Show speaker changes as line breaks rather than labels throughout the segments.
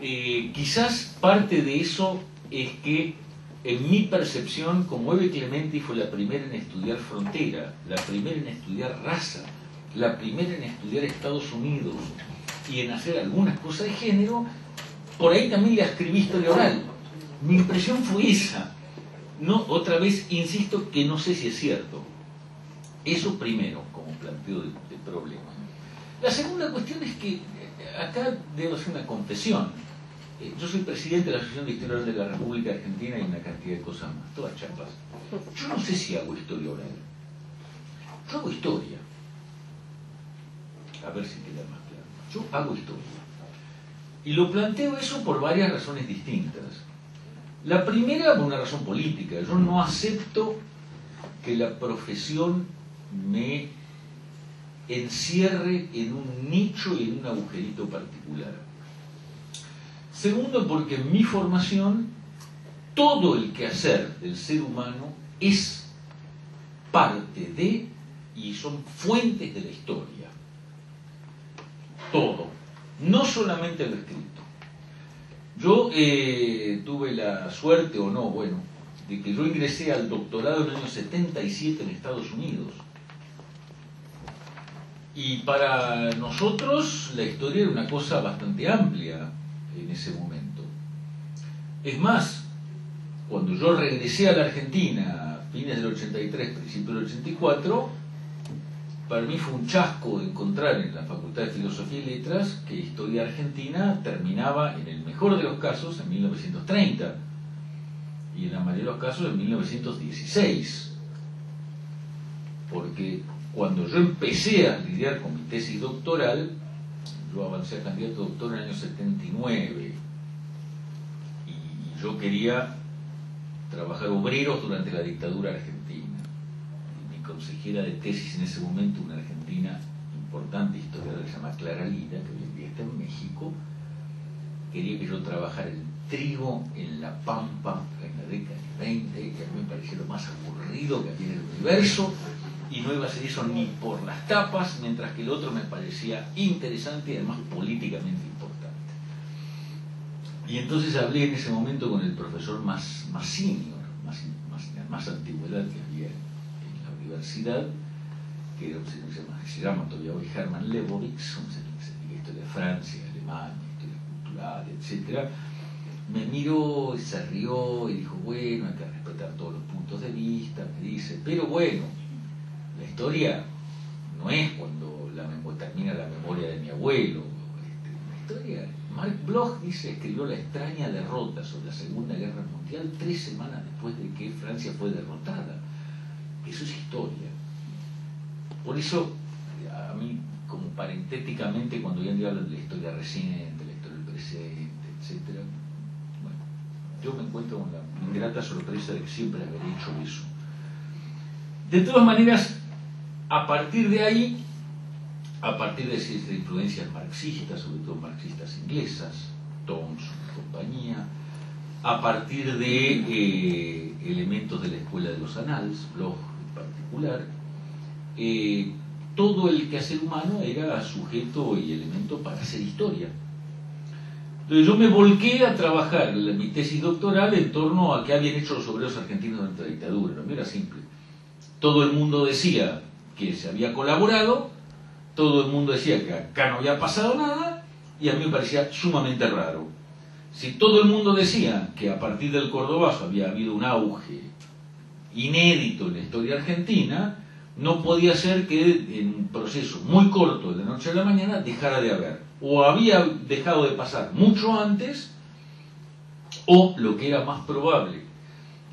Quizás parte de eso es que, en mi percepción, como Eve Clementi fue la primera en estudiar frontera, la primera en estudiar raza, la primera en estudiar Estados Unidos y en hacer algunas cosas de género, por ahí también le escribí historia oral. Mi impresión fue esa. No, otra vez, insisto, que no sé si es cierto. Eso primero, como planteo de problema. La segunda cuestión es que acá debo hacer una confesión. Yo soy presidente de la Asociación de Historia Oral de la República Argentina y una cantidad de cosas más, todas chapas. Yo no sé si hago historia oral. Yo hago historia. A ver si queda más claro. Yo hago historia. Y lo planteo eso por varias razones distintas. La primera, por una razón política. Yo no acepto que la profesión me encierre en un nicho y en un agujerito particular. Segundo, porque en mi formación todo el quehacer del ser humano es parte de y son fuentes de la historia. Todo, no solamente lo escrito. Yo tuve la suerte, o no, bueno, de que yo ingresé al doctorado en el año 77 en Estados Unidos. Y para nosotros la historia era una cosa bastante amplia en ese momento. Es más, cuando yo regresé a la Argentina a fines del 83, principios del 84, para mí fue un chasco encontrar en la Facultad de Filosofía y Letras que historia argentina terminaba, en el mejor de los casos, en 1930 y en la mayoría de los casos en 1916. Porque cuando yo empecé a lidiar con mi tesis doctoral, yo avancé a candidato a doctor en el año 79 y yo quería trabajar obreros durante la dictadura argentina. Y mi consejera de tesis en ese momento, una argentina importante historiadora que se llama Clara Lira, que hoy en día está en México, quería que yo trabajara el trigo en la pampa en la década del 20, que a mí me parecía lo más aburrido que había en el universo, y no iba a hacer eso ni por las tapas, mientras que el otro me parecía interesante y además políticamente importante. Y entonces hablé en ese momento con el profesor más senior, más antigüedad que había en la universidad, que era un señor que se llama todavía hoy Hermann Lebowitz, un señor que se dedica a historia de Francia, Alemania, historia cultural, etc. Me miró y se rió y dijo, bueno, hay que respetar todos los puntos de vista, me dice, pero bueno, la historia no es cuando termina la memoria de mi abuelo. La historia, Mark Bloch dice, escribió La extraña derrota sobre la Segunda Guerra Mundial 3 semanas después de que Francia fue derrotada. Eso es historia. Por eso, a mí, como parentéticamente, cuando ya hablan de la historia reciente, la historia del presente, etc., bueno, yo me encuentro con la ingrata sorpresa de que siempre haber hecho eso. De todas maneras, a partir de ahí, a partir de esas influencias marxistas, sobre todo marxistas inglesas, Thompson y compañía, a partir de elementos de la escuela de los Annals, Bloch en particular, todo el quehacer humano era sujeto y elemento para hacer historia. Entonces yo me volqué a trabajar mi tesis doctoral en torno a qué habían hecho los obreros argentinos durante la dictadura. No era simple. Todo el mundo decía que se había colaborado, todo el mundo decía que acá no había pasado nada, y a mí me parecía sumamente raro. Si todo el mundo decía que a partir del Cordobazo había habido un auge inédito en la historia argentina, no podía ser que en un proceso muy corto de la noche a la mañana dejara de haber. O había dejado de pasar mucho antes, o lo que era más probable,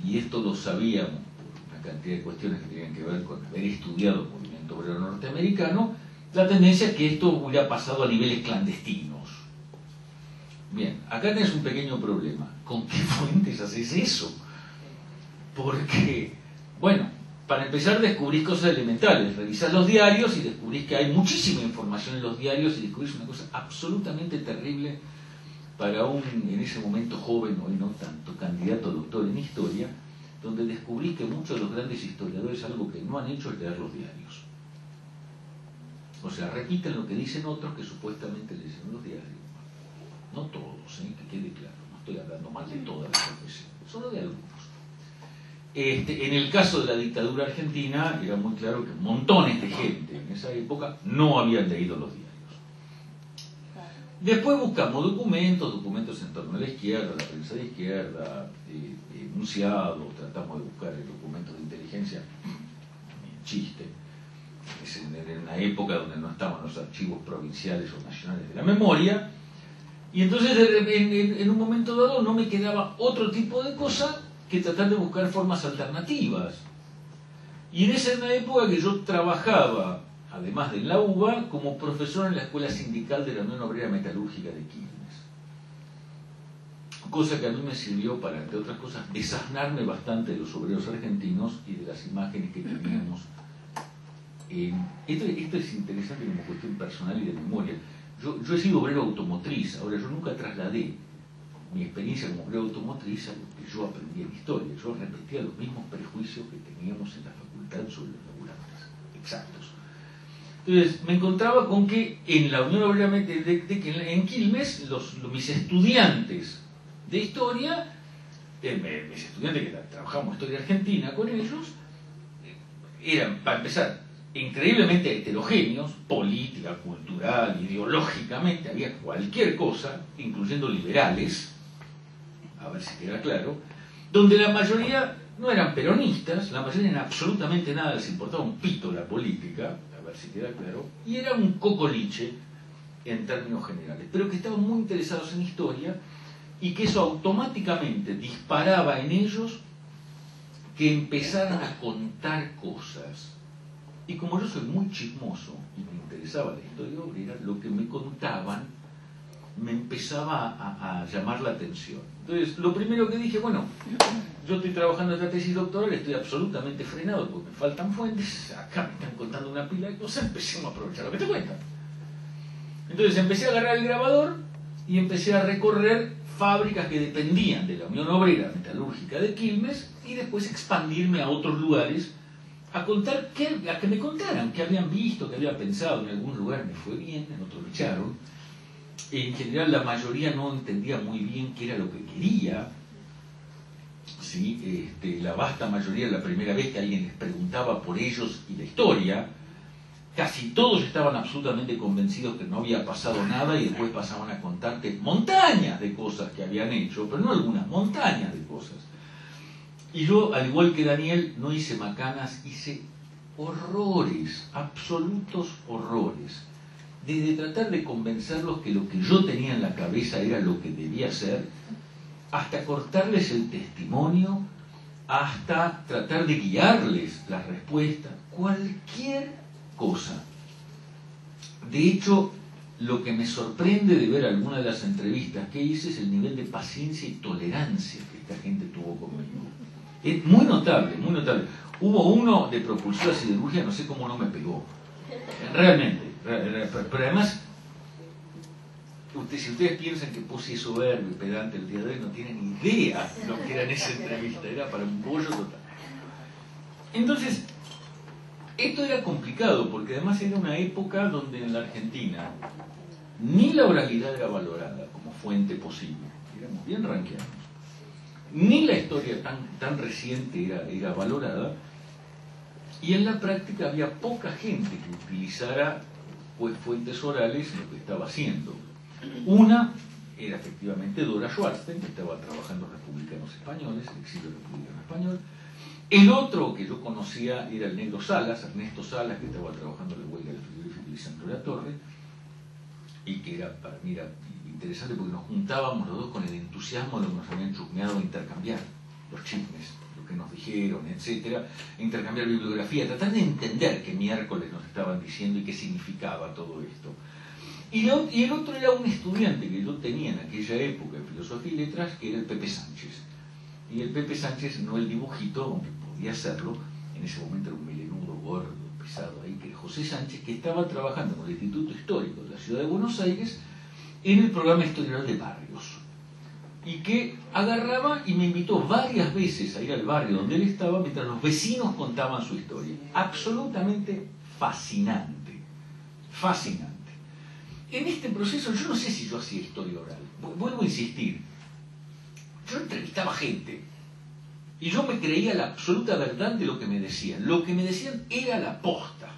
y esto lo sabíamos por una cantidad de cuestiones que tenían que ver con haber estudiado el movimiento obrero norteamericano, la tendencia es que esto hubiera pasado a niveles clandestinos. Bien, acá tenés un pequeño problema. ¿Con qué fuentes haces eso? Porque, bueno, para empezar descubrís cosas elementales. Revisás los diarios y descubrís que hay muchísima información en los diarios y descubrís una cosa absolutamente terrible para un, en ese momento joven, hoy no tanto, candidato a doctor en historia, donde descubrís que muchos de los grandes historiadores algo que no han hecho es leer los diarios. O sea, repiten lo que dicen otros que supuestamente leen los diarios. No todos, que hablando mal de toda la profesión, solo de algunos. En el caso de la dictadura argentina era muy claro que montones de gente en esa época no habían leído los diarios. Después buscamos documentos en torno a la izquierda, la prensa de izquierda, enunciados, tratamos de buscar documentos de inteligencia, chiste, es en una época donde no estaban los archivos provinciales o nacionales de la memoria, y entonces en un momento dado no me quedaba otro tipo de cosa que tratar de buscar formas alternativas. Y en esa era una época que yo trabajaba, además de la UBA, como profesor en la Escuela Sindical de la Unión Obrera Metalúrgica de Quilmes. Cosa que a mí me sirvió para, entre otras cosas, desasnarme bastante de los obreros argentinos y de las imágenes que teníamos. Esto es interesante como cuestión personal y de memoria. Yo he sido obrero automotriz, ahora yo nunca trasladé mi experiencia como obrero automotriz a lo que yo aprendí en historia. Yo repetía los mismos prejuicios que teníamos en la facultad sobre los laburantes, exactos. Entonces me encontraba con que en la Unión Obrera en Quilmes, mis estudiantes de historia, mis estudiantes que trabajábamos historia argentina con ellos, eran, para empezar, increíblemente heterogéneos, política, cultural, ideológicamente, había cualquier cosa, incluyendo liberales, a ver si queda claro, donde la mayoría no eran peronistas, la mayoría en absolutamente nada les importaba un pito la política, a ver si queda claro, y era un cocoliche en términos generales, pero que estaban muy interesados en historia y que eso automáticamente disparaba en ellos que empezaran a contar cosas. Y como yo soy muy chismoso y me interesaba la historia obrera, lo que me contaban me empezaba a llamar la atención. Entonces, lo primero que dije, bueno, yo estoy trabajando en la tesis doctoral, estoy absolutamente frenado porque me faltan fuentes, acá me están contando una pila de cosas, empecemos a aprovechar lo que te cuentan. Entonces empecé a agarrar el grabador y empecé a recorrer fábricas que dependían de la Unión Obrera Metalúrgica de Quilmes y después expandirme a otros lugares a contar, a que me contaran qué habían visto, qué habían pensado. En algún lugar me fue bien, en otro me echaron. En general la mayoría no entendía muy bien qué era lo que quería. ¿Sí? La vasta mayoría, la primera vez que alguien les preguntaba por ellos y la historia, casi todos estaban absolutamente convencidos que no había pasado nada y después pasaban a contarte montañas de cosas que habían hecho, pero no algunas, montañas de cosas. Y yo, al igual que Daniel, no hice macanas, hice horrores, absolutos horrores. Desde tratar de convencerlos que lo que yo tenía en la cabeza era lo que debía ser, hasta cortarles el testimonio, hasta tratar de guiarles la respuesta, cualquier cosa. De hecho, lo que me sorprende de ver algunas de las entrevistas que hice es el nivel de paciencia y tolerancia que esta gente tuvo conmigo. Es muy notable, muy notable. Hubo uno de propulsora siderúrgica, no sé cómo no me pegó. Realmente. Pero además, si ustedes piensan que puse soberbio y pedante el día de hoy, no tienen idea de lo que era en esa entrevista. Era para un bollo total. Entonces, esto era complicado, porque además era una época donde en la Argentina ni la oralidad era valorada como fuente posible. Éramos bien ranqueados. Ni la historia tan reciente era valorada, y en la práctica había poca gente que utilizara pues fuentes orales en lo que estaba haciendo. Una era efectivamente Dora Schwartzstein, que estaba trabajando en Republicanos Españoles, el exilio republicano español. El otro que yo conocía era el negro Salas, Ernesto Salas, que estaba trabajando en la huelga del frigorífico de Lisandro de la Torre, y que era, para mí era interesante porque nos juntábamos los dos con el entusiasmo de lo que nos habían chusmeado a intercambiar los chismes, lo que nos dijeron, etcétera, intercambiar bibliografía, tratar de entender qué miércoles nos estaban diciendo y qué significaba todo esto. Y el otro era un estudiante que yo tenía en aquella época de Filosofía y Letras, que era el Pepe Sánchez. Y el Pepe Sánchez, no el dibujito, aunque podía hacerlo, en ese momento era un melenudo gordo, pesado ahí, que era José Sánchez, que estaba trabajando con el Instituto Histórico de la Ciudad de Buenos Aires en el programa historiador de barrios. Y que agarraba y me invitó varias veces a ir al barrio donde él estaba mientras los vecinos contaban su historia. Absolutamente fascinante. Fascinante. En este proceso yo no sé si yo hacía historia oral. Vuelvo a insistir. entrevistaba gente. Y yo me creía la absoluta verdad de lo que me decían. Lo que me decían era la posta,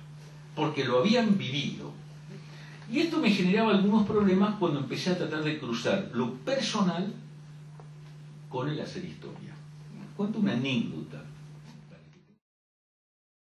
porque lo habían vivido. Y esto me generaba algunos problemas cuando empecé a tratar de cruzar lo personal con el hacer historia. Cuento una anécdota.